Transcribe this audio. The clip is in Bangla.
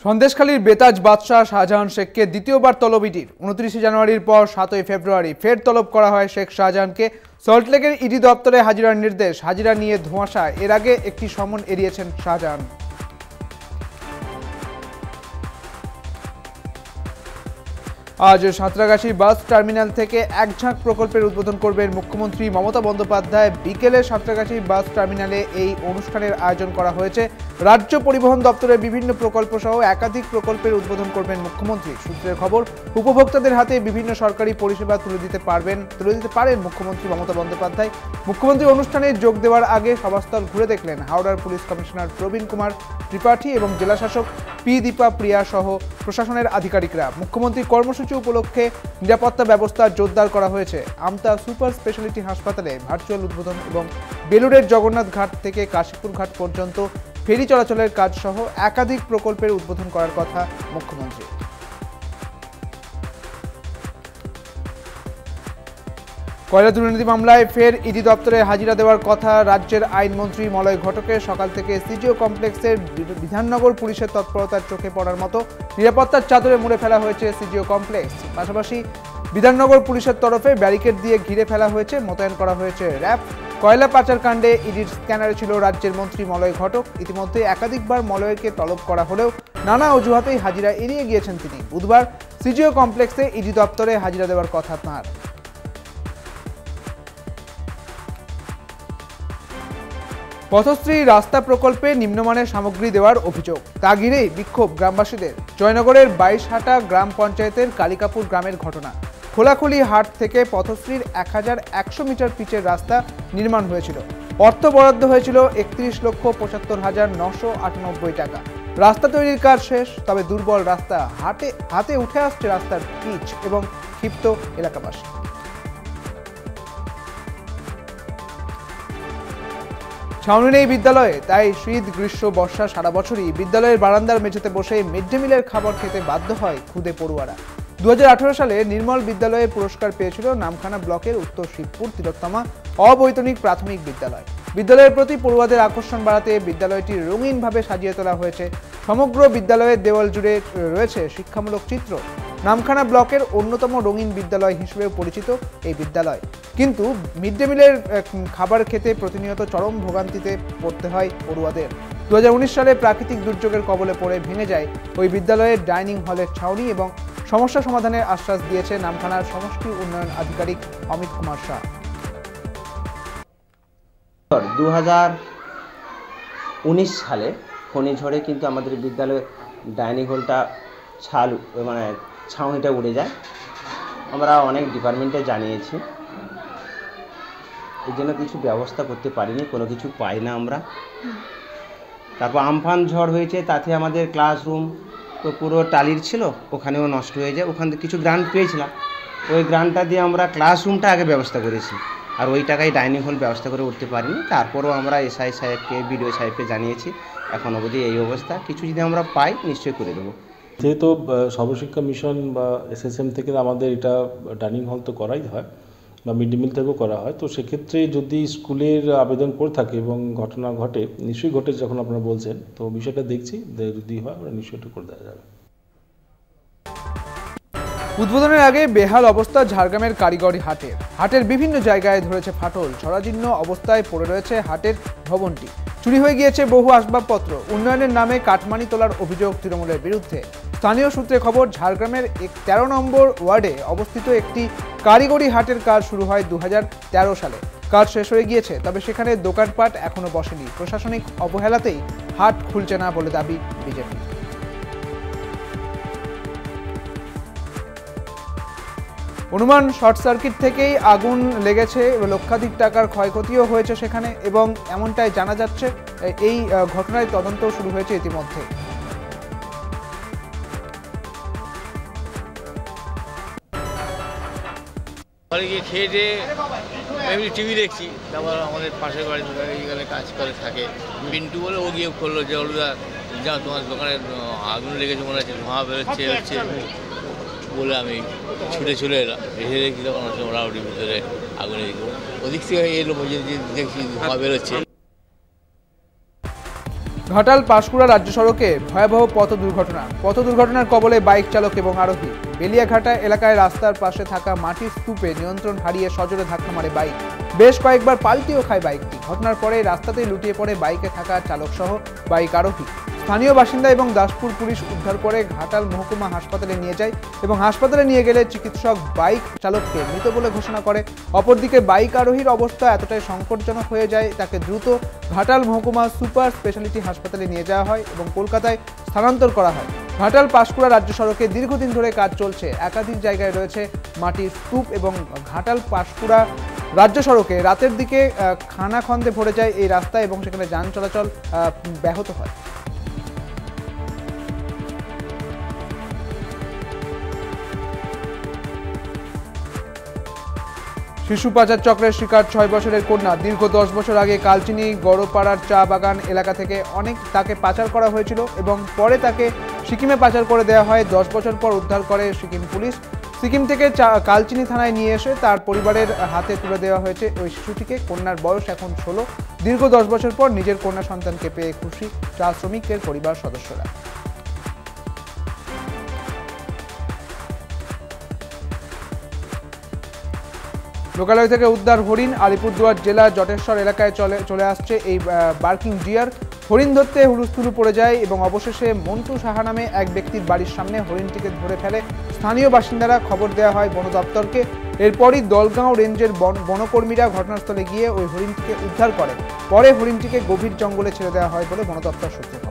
সন্দেশখালীর বেতাজ বাদশাহ শাহজাহান শেখকে দ্বিতীয়বার তলব ইডির 29 জানুয়ারির পর 7 ফেব্রুয়ারি ফের তলব করা হয় শেখ শাহজাহানকে। সল্টলেকের ইডি দপ্তরে হাজিরার নির্দেশ, হাজিরা নিয়ে ধোঁয়াশা। এর আগে একটি সমন এড়িয়েছেন শাহজাহান। আজ সাঁতরাগাছি বাস টার্মিনাল থেকে একঝাঁক প্রকল্পের উদ্বোধন করবেন মুখ্যমন্ত্রী মমতা বন্দ্যোপাধ্যায়। বিকেলে সাঁতরাগাছি বাস টার্মিনালে এই অনুষ্ঠানের আয়োজন করা হয়েছে। রাজ্য পরিবহন দপ্তরের বিভিন্ন প্রকল্প সহ একাধিক প্রকল্পের উদ্বোধন করবেন মুখ্যমন্ত্রী। সূত্রের খবর, উপভোক্তাদের হাতে বিভিন্ন সরকারি পরিষেবা তুলে দিতে পারেন মুখ্যমন্ত্রী মমতা বন্দ্যোপাধ্যায়। মুখ্যমন্ত্রী অনুষ্ঠানে যোগ দেওয়ার আগে সভাস্থল ঘুরে দেখলেন হাওড়ার পুলিশ কমিশনার প্রবীণ কুমার ত্রিপাঠী এবং জেলাশাসক পি দীপা প্রিয়া সহ প্রশাসনের আধিকারিকরা। মুখ্যমন্ত্রী কর্মসূচি উপলক্ষে নিরাপত্তা ব্যবস্থা জোরদার করা হয়েছে। আমতা সুপার স্পেশালিটি হাসপাতালে ভার্চুয়াল উদ্বোধন এবং বেলুড়ের জগন্নাথ ঘাট থেকে কাশীপুর ঘাট পর্যন্ত ফেরি চলাচলের কাজ সহ একাধিক প্রকল্পের উদ্বোধন করার কথা মুখ্যমন্ত্রী। কয়লা দুর্নীতি মামলায় ফের ইডি দপ্তরে হাজিরা দেওয়ার কথা রাজ্যের আইনমন্ত্রী মলয় ঘটকের। সকাল থেকে সিজিও কমপ্লেক্সের বিধাননগর পুলিশের তৎপরতার চোখে পড়ার মতো নিরাপত্তার চাদরে মুড়ে ফেলা হয়েছে সিজিও কমপ্লেক্স। পাশাপাশি বিধাননগর পুলিশের তরফে ব্যারিকেড দিয়ে ঘিরে ফেলা হয়েছে, মোতায়েন করা হয়েছে র্যাব। কয়লা পাচার কাণ্ডে ইডির স্ক্যানারে ছিল রাজ্যের মন্ত্রী মলয় ঘটক। ইতিমধ্যে একাধিকবার মলয়কে তলব করা হলেও নানা অজুহাতেই হাজিরা এড়িয়ে গিয়েছেন তিনি। বুধবার সিজিও কমপ্লেক্সে ইডি দপ্তরে হাজিরা দেওয়ার কথা তাঁর। পথশ্রী রাস্তা প্রকল্পে নিম্নমানের সামগ্রী দেওয়ার অভিযোগ, তা ঘিরেই বিক্ষোভ গ্রামবাসীদের। জয়নগরের 22হাটা গ্রাম পঞ্চায়েতের কালিকাপুর গ্রামের ঘটনা। খোলাখুলি হাট থেকে পথশ্রীর 1100 মিটার পিচের রাস্তা নির্মাণ হয়েছিল। অর্থ বরাদ্দ হয়েছিল 31,75,998 টাকা। রাস্তা তৈরির কাজ শেষ, তবে দুর্বল রাস্তা। হাতে উঠে আসছে রাস্তার পিচ এবং ক্ষিপ্ত এলাকাবাসী। ছাউনি নেই বিদ্যালয়ে, তাই শীত গ্রীষ্ম বর্ষা সারা বছরই বিদ্যালয়ের বারান্দার মেঝেতে বসে মিড ডে মিলের খাবার খেতে বাধ্য হয় খুদে পড়ুয়ারা। 2018 সালে নির্মল বিদ্যালয়ে পুরস্কার পেয়েছিল নামখানা ব্লকের উত্তর শিবপুর তিলোত্তমা অবৈতনিক প্রাথমিক বিদ্যালয়। বিদ্যালয়ের প্রতি পড়ুয়াদের আকর্ষণ বাড়াতে বিদ্যালয়টি রঙিনভাবে সাজিয়ে তোলা হয়েছে। সমগ্র বিদ্যালয়ের দেওয়াল জুড়ে রয়েছে শিক্ষামূলক চিত্র। নামখানা ব্লকের অন্যতম রঙিন বিদ্যালয় হিসেবে পরিচিত এই বিদ্যালয়, কিন্তু মিড ডে মিলের খাবার খেতে প্রতিনিয়ত চরম ভোগান্তিতে পড়তে হয় পড়ুয়াদের। 2019 সালে প্রাকৃতিক দুর্যোগের কবলে পড়ে ভেঙে যায় ওই বিদ্যালয়ের ডাইনিং হলের ছাউনি এবং সমস্যা সমাধানের আশ্বাস দিয়েছে নামখানার সমষ্টি উন্নয়ন আধিকারিক অমিত কুমার শাহ। 2019 সালে ঘূর্ণিঝড়ে কিন্তু আমাদের বিদ্যালয়ের ডাইনিং হলটা ছাউনিটা উড়ে যায়। আমরা অনেক ডিপার্টমেন্টে জানিয়েছি, এই জন্য কিছু ব্যবস্থা করতে পারিনি, কোনো কিছু পাই না আমরা। তারপর আমফান ঝড় হয়েছে, তাতে আমাদের ক্লাসরুম তো পুরো টালির ছিল, ওখানেও নষ্ট হয়ে যায়। ওখান থেকে কিছু গ্রান্ট পেয়েছিলাম, ওই গ্রান্টটা দিয়ে আমরা ক্লাসরুমটা আগে ব্যবস্থা করেছি, আর ওই টাকায় ডাইনিং হল ব্যবস্থা করে উঠতে পারিনি। তারপরও আমরা এসআই সাহেবকে, বিডিও সাহেবকে জানিয়েছি। এখন অবধি এই অবস্থা, কিছু যদি আমরা পাই নিশ্চয়ই করে দেবো। যেহেতু সর্বশিক্ষা মিশন বা এসএসএম থেকে আমাদের এটা ডাইনিং হল তো করাই হয় বা মিড ডে মিল থেকেও করা হয়, তো সেক্ষেত্রে যদি স্কুলের আবেদন করে থাকে এবং ঘটনা ঘটে, নিশ্চয়ই ঘটে যখন আপনারা বলছেন, তো বিষয়টা দেখছি, যদি হয় আমরা নিশ্চয়ই এটা করে দেওয়া যাবে। উদ্বোধনের আগে বেহাল অবস্থা ঝাড়গ্রামের কারিগরি হাটের বিভিন্ন জায়গায় ধরেছে ফাটল। ছড়াজীর্ণ অবস্থায় পড়ে রয়েছে হাটের ভবনটি। চুরি হয়ে গিয়েছে বহু আসবাবপত্র। উন্নয়নের নামে কাটমানি তোলার অভিযোগ তৃণমূলের বিরুদ্ধে। স্থানীয় সূত্রে খবর, ঝাড়গ্রামের 13 নম্বর ওয়ার্ডে অবস্থিত একটি কারিগরি হাটের কাজ শুরু হয় 2013 সালে। কাজ শেষ হয়ে গিয়েছে, তবে সেখানে দোকানপাট এখনো বসেনি। প্রশাসনিক অবহেলাতেই হাট খুলছে না বলে দাবি বিজেপি। অনুমান শর্ট সার্কিট থেকেই আগুন লেগেছে, লক্ষাধিক টাকার ক্ষয়ক্ষতিও হয়েছে সেখানে, এবং এমনটাই জানা যাচ্ছে। এই ঘটনায় তদন্ত শুরু হয়েছে ইতিমধ্যে। খেয়ে দিয়ে এমনি টিভি দেখছি, তারপর আমাদের পাশের বাড়ি এইখানে কাজ করে থাকে পিন্টু বলে, ও গিয়ে করলো যে অলুদা যা তোমার দোকানে আগুন লেগেছে মনে হচ্ছে, ধোঁয়া বেরোচ্ছে হচ্ছে বলে আমি ছুটে চলে এলাম। এসে দেখছি তখন হচ্ছে মোটামুটি ভিতরে আগুনে দিল, ওদিক থেকে এলো দেখছি ধোঁয়া বেরোচ্ছে। ঘাটাল পাঁশকুড়া রাজ্য সড়কে ভয়াবহ পথ দুর্ঘটনার কবলে বাইক চালক এবং আরোহী। বেলিয়াঘাটা এলাকায় রাস্তার পাশে থাকা মাটির স্তূপে নিয়ন্ত্রণ হারিয়ে সজোরে ধাক্কা মারে বাইক। বেশ কয়েকবার পাল্টিও খায় বাইকটি। ঘটনার পরে রাস্তাতেই লুটিয়ে পড়ে বাইকে থাকা চালক সহ বাইক আরোহী। স্থানীয় বাসিন্দা এবং দাসপুর পুলিশ উদ্ধার করে ঘাটাল মহকুমা হাসপাতালে নিয়ে যায় এবং হাসপাতালে নিয়ে গেলে চিকিৎসক বাইক চালককে মৃত বলে ঘোষণা করে। অপরদিকে বাইক আরোহীর অবস্থা এতটাই সংকটজনক হয়ে যায়, তাকে দ্রুত ঘাটাল মহকুমা সুপার স্পেশালিটি হাসপাতালে নিয়ে যাওয়া হয় এবং কলকাতায় স্থানান্তর করা হয়। ঘাটাল পাঁশকুড়া রাজ্য সড়কে দীর্ঘদিন ধরে কাজ চলছে। একাধিক জায়গায় রয়েছে মাটির স্তূপ এবং ঘাটাল পাঁশকুড়া রাজ্য সড়কে রাতের দিকে খানাখন্দে ভরে যায় এই রাস্তা এবং সেখানে যান চলাচল ব্যাহত হয়। শিশু পাচার চক্রের শিকার 6 বছরের কন্যা। দীর্ঘ 10 বছর আগে কালচিনি গড়পাড়ার চা বাগান এলাকা থেকে তাকে পাচার করা হয়েছিল এবং পরে তাকে সিকিমে পাচার করে দেওয়া হয়। 10 বছর পর উদ্ধার করে সিকিম পুলিশ। সিকিম থেকে কালচিনি থানায় নিয়ে এসে তার পরিবারের হাতে তুলে দেওয়া হয়েছে ওই শিশুটিকে। কন্যার বয়স এখন 16। দীর্ঘ 10 বছর পর নিজের কন্যা সন্তানকে পেয়ে খুশি চা শ্রমিকের পরিবার সদস্যরা। লোকালয় থেকে উদ্ধার হরিণ। আলিপুরদুয়ার জেলা জটেশ্বর এলাকায় চলে আসছে এই বার্কিং ডিয়ার। হরিণ ধরতে হুলুস্থুলু পড়ে যায় এবং অবশেষে মন্টু সাহা নামে এক ব্যক্তির বাড়ির সামনে হরিণটিকে ধরে ফেলে স্থানীয় বাসিন্দারা। খবর দেওয়া হয় বন দপ্তরকে। এরপরই দলগাঁও রেঞ্জের বনকর্মীরা ঘটনাস্থলে গিয়ে ওই হরিণটিকে উদ্ধার করে। পরে হরিণটিকে গভীর জঙ্গলে ছেড়ে দেওয়া হয় বলে বন দপ্তর সূত্রে খবর।